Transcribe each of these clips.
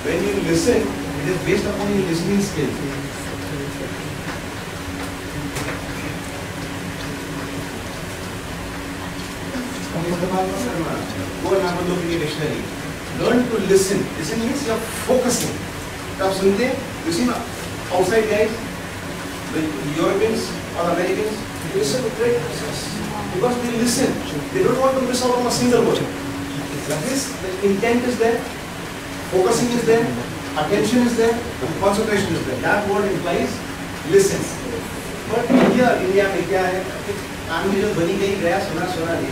When you listen, it is based upon your listening skill. Go and have a look in the dictionary. Learn to listen. Listen means you are focusing. आप सुनते हैं, you see outside guys, the Europeans or Americans, they listen to great process because they listen. They don't want to miss out on a single word. That is, the intent is there, focusing is there, attention is there, concentration is there. That word implies listen. But India में क्या है? आदमी जो बनी गई गया सुना नहीं.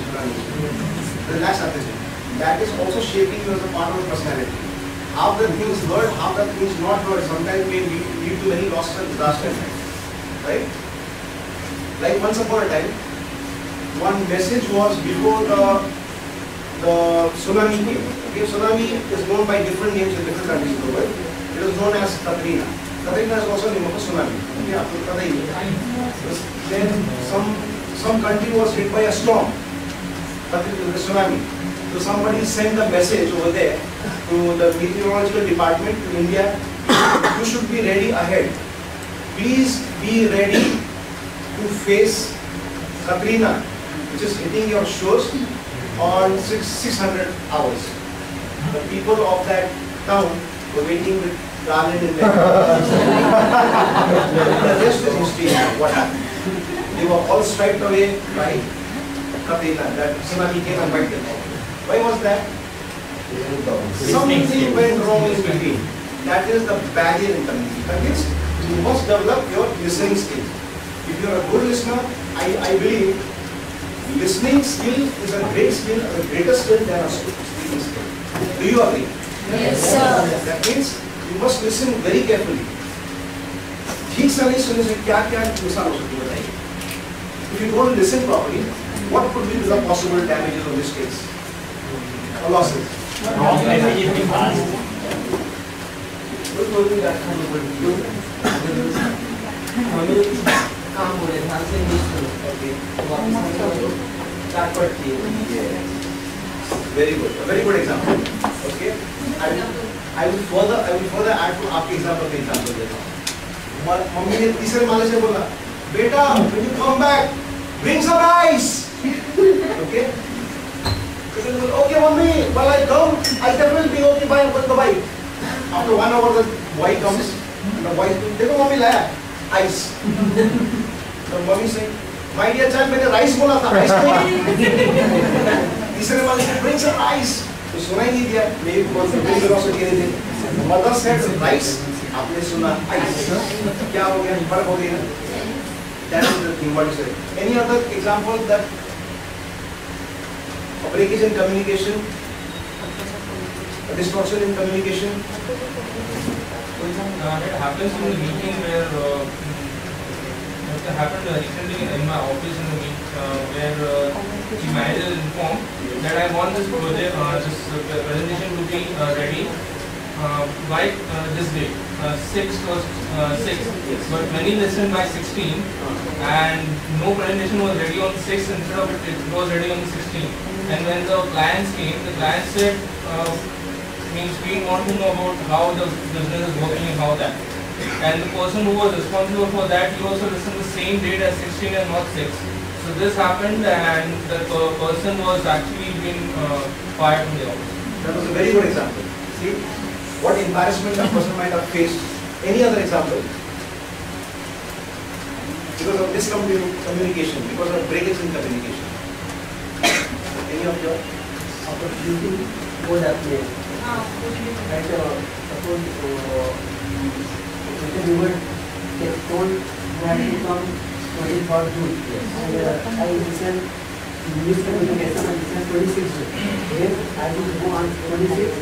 Relax आते हैं. That is also shaping you as a part of your personality. Half the things heard, half the things not heard. Sometimes may lead to many losses and disasters. Right? Like once upon a time, one message was before the tsunami came. Okay, tsunami is known by different names in different countries in the world. It is known as Katrina. Katrina is also the name of a tsunami. Okay, आपको पता ही है. Then some country was hit by a storm. The tsunami. So somebody sent a message over there to the meteorological department in India. You should be ready ahead. Please be ready to face Katrina, which is hitting your shores on 600 hours. The people of that town were waiting with garland in their hands. The rest is history. What happened? They were all striped away by Katrina. That tsunami came and wiped them out. Why was that? Something went wrong in between. That is the barrier in communication. That means you must develop your listening skills. If you are a good listener, I believe listening skill is a great skill, a greater skill than a speaking skill. Do you agree? Yes, sir. That means you must listen very carefully. ठीक से नहीं सुनने से क्या क्या नुकसान हो सकती है बताइए. If you don't listen properly, what could be the possible damages or mistakes or losses? Wrong message is passed. काम हो रहे ध्यान से नहीं सुनो. Backward thing. Very good. A very good example. Okay. I will further add to आपके example पे example देता हूँ. मम्मी ने तीसरे माले से बोला, बेटा, when you come back, bring some rice. Okay. Okay, mommy. While I come, I'll definitely be okay. Bye. Bye. After 1 hour, the boy comes. The boy, देखो मम्मी लाया ice. The mommy saying, my dear child, मैंने rice बोला था, rice नहीं. तीसरे वाले से bring some rice. तो सुना ही नहीं दिया. मेरी कौन सी bring the recipe नहीं दी. Mother said rice. आपने सुना ice. क्या हो गया? फर्क हो गया. That is the thing. What you say. Any other example that a breakage in communication, a distortion in communication? It happens in the meeting where it happened recently in my office in the meet where the manager is informed that I want this project, this presentation to be ready by this date, 6th or 6th. But when he listened by 16 and no presentation was ready on 6th, instead of it was ready on the 16th. And when the clients came, the client said, means we want to know about how the business is working and how that. And the person who was responsible for that, he also listened the same date as 16 and not 6. So this happened and the person was actually being fired from the office. That was a very good example. See what embarrassment a person might have faced. Any other example? Because of miscommunication, because of breakage in communication. Any of your Opportunity board appear. Right? Suppose we would get told that to come 24 June. And I listen miscommunication and listen 26 June. Then I will go on 26.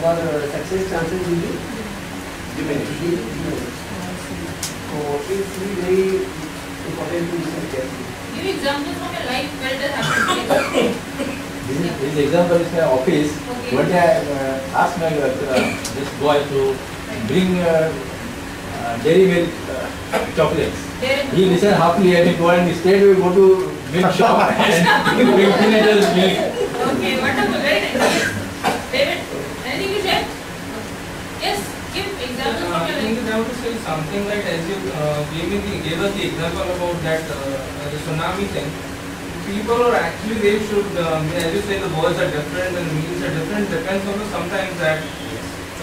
Our success chances will be diminished. So it's very important to listen carefully. Give examples from your life where it has happened. This example is my office. Okay. One day I asked my this boy to bring dairy milk chocolates. He listened happily and he go and instead we go to milk shop and bring teenagers milk. Okay, wonderful, very nice. David? gave us the example about that the tsunami thing. People are actually, they should, as you say, the words are different and the meanings are different. Depends on sometimes that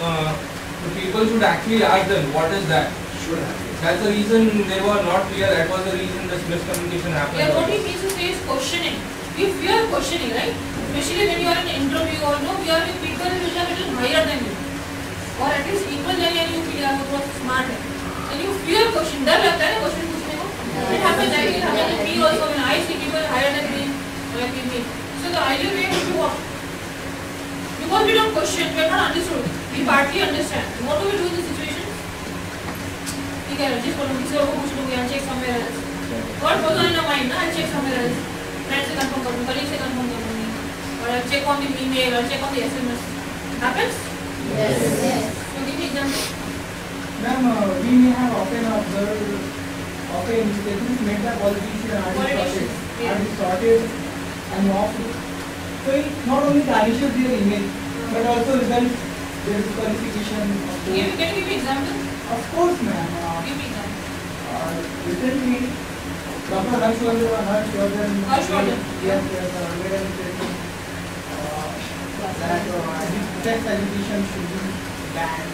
the people should actually ask them, what is that? Should have. That's the reason they were not clear. That was the reason this miscommunication happened. Yeah, what he means to say is questioning. If you are questioning, right? Especially when you are in an interview or no, you are with people which are a little higher than you, or at least equal than you feel are more smart. And you fear question. डर लगता है question पूछने को. It happens. It happens with me also when I see people higher than me, like me. So the ideal way would be what? Because we don't question, we are not understood. We partly understand. What do we do in this situation? ठीक है, जिस पर किसी और को पूछ लूँगी, I'll check somewhere else. What goes on in our mind? I'll check somewhere else. Friend से confirm करूँगी, colleague से confirm करूँगी, or I'll check on the email, or check on the SMS. Happens? Yes. Yes. So give me example. Ma'am, we may have often observed instances made by politicians are distorted and mocked. So it not only tarnishes their image, but also results their disqualification. Can you give me example? Of course, ma'am. Give me example. Recently, Dr. Harshvardhan Harshvardhan. made an statement that sex education should be banned.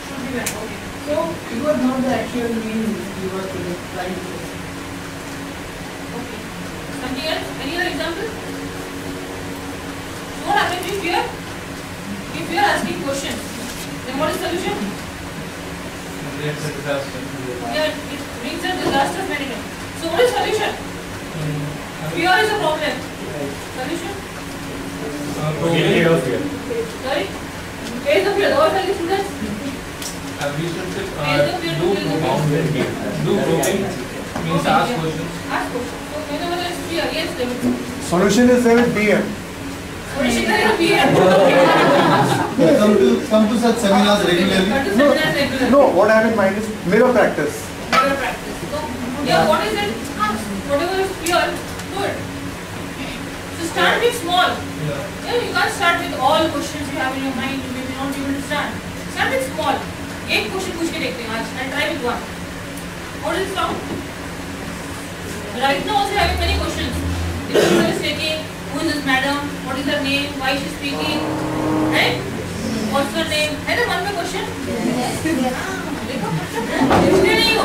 Should be banned. Okay. So it was not the actual meaning he was trying to say. Okay. Something else? Any other example? So what happens if you are asking questions? Then what is the solution? It's a disaster. Yeah, it brings a disaster many times. So what is solution? Fear is a problem. Solution? Get of fear. Sorry? Face the fear. What are the students? We should do probing, means ask questions. Ask questions. So whenever there is fear, yes, they will. Solution is there with DM. Solution is fear. Come to such seminars regularly. No, what I have in mind is mirror practice. Mirror practice. So, yeah, what is it? Ask. Whatever is fear, do it. So start with small. Yeah, you can't start with all questions you have in your mind. You may not be able to start. Start with small. एक question पूछ के देखते हैं आज and try with one. What does it sound? Right now also having many questions. If someone is taking, who is this madam? What is her name? Why is she speaking? Right? What's her name? है ना मन में question? Yes. देखो इसलिए नहीं हो.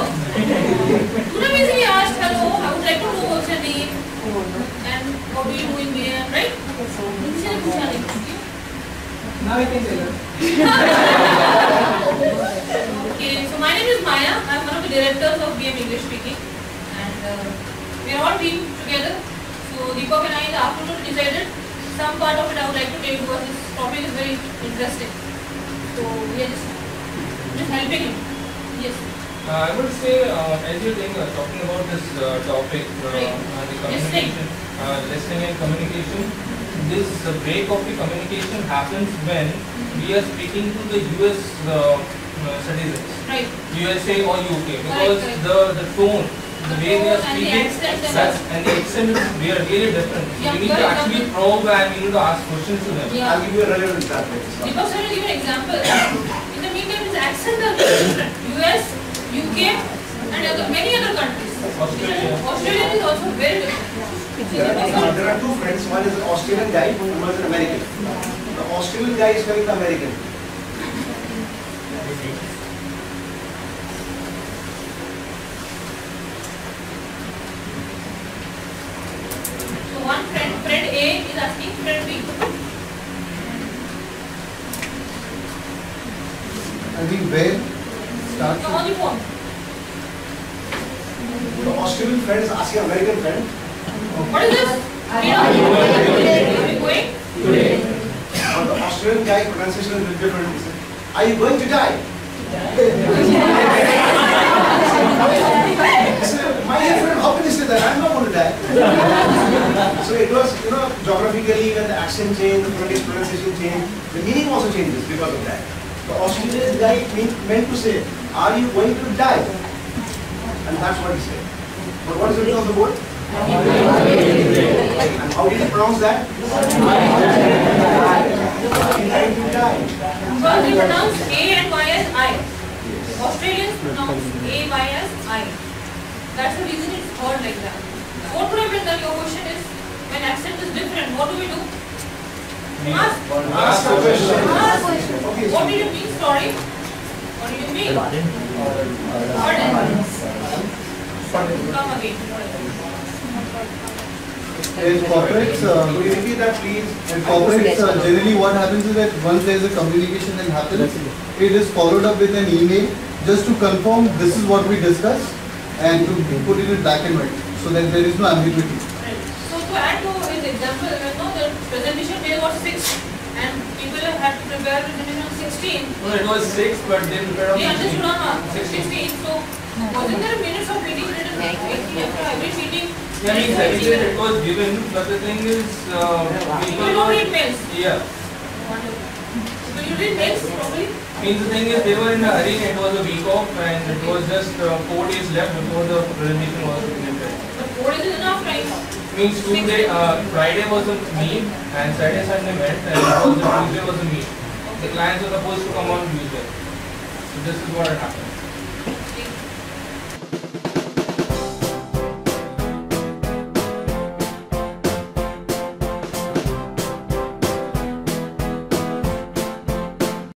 तूने भी इसीलिए asked hello. I would like to know what's your name and what do you do in here, right? किसी ने पूछा नहीं. Now I can tell her. Okay, so my name is Maya. I am one of the directors of BM English Speaking, and we are all team together. So Deepak and I in the afternoon decided some part of it I would like to tell you because this topic is very interesting. So we are just helping him. Yes. I would say, as you're talking about this topic, Right. the communication, listening and communication, this break of the communication happens when we are speaking to the US citizens, Right. USA or UK, because Correct. the tone, the way they are And the speaking, accent and and the accent is really different. So Yeah, we need to for actually example- probe and we need to ask questions to them. Yeah. I'll give you a relevant example. Deepak sir will give an example. In the meantime, his accent are very different. US, UK, and many other countries. Australia is also very different. There are two friends. One is an Australian guy, and one is an American. The Australian guy is telling the American. So one friend A is asking friend B. I think where starts So on the phone. The Australian friend is asking American friend. What is this? Are we going? But the Australian guy pronunciation is a bit different. He said, are you going to die? He said, my dear friend, how can you say that? I'm not going to die. So it was, geographically when the accent changed, the British pronunciation changed, the meaning also changes because of that. The Australian guy meant to say, are you going to die? And that's what he said. But what is written on the board? And how did he pronounce that? Because they pronounce A and Y as I. Australians pronounce A, Y as I. That's the reason it's heard like that. What would have been done? Your question is, when accent is different, what do we do? Ask. Ask a question. Ask. Okay, What did you mean? Sorry. What did you mean? Pardon. Come again. In corporates, Could you repeat that, please? in corporates, generally what happens is that once there is a communication that happens, it is followed up with an email just to confirm this is what we discussed and to put it in black and white so that there is no ambiguity. So to add to his example, the presentation day was 6 and people had to prepare presentation on 16. No, it was 6, but they prepared on Yeah, just 16. run 16. So wasn't there minutes of meeting written after every meeting? Yeah, means it was given, but the thing is, People don't read mails. Yeah. People you read mails probably. Means the thing is, they were in a hurry. It was a week off, and it was just 4 days left before the presentation was presented. But 4 days is enough time. Means Tuesday, Friday was a meet, and Saturday, Sunday met, and Tuesday was a meet. The clients were supposed to come on Tuesday. So this is what had happened.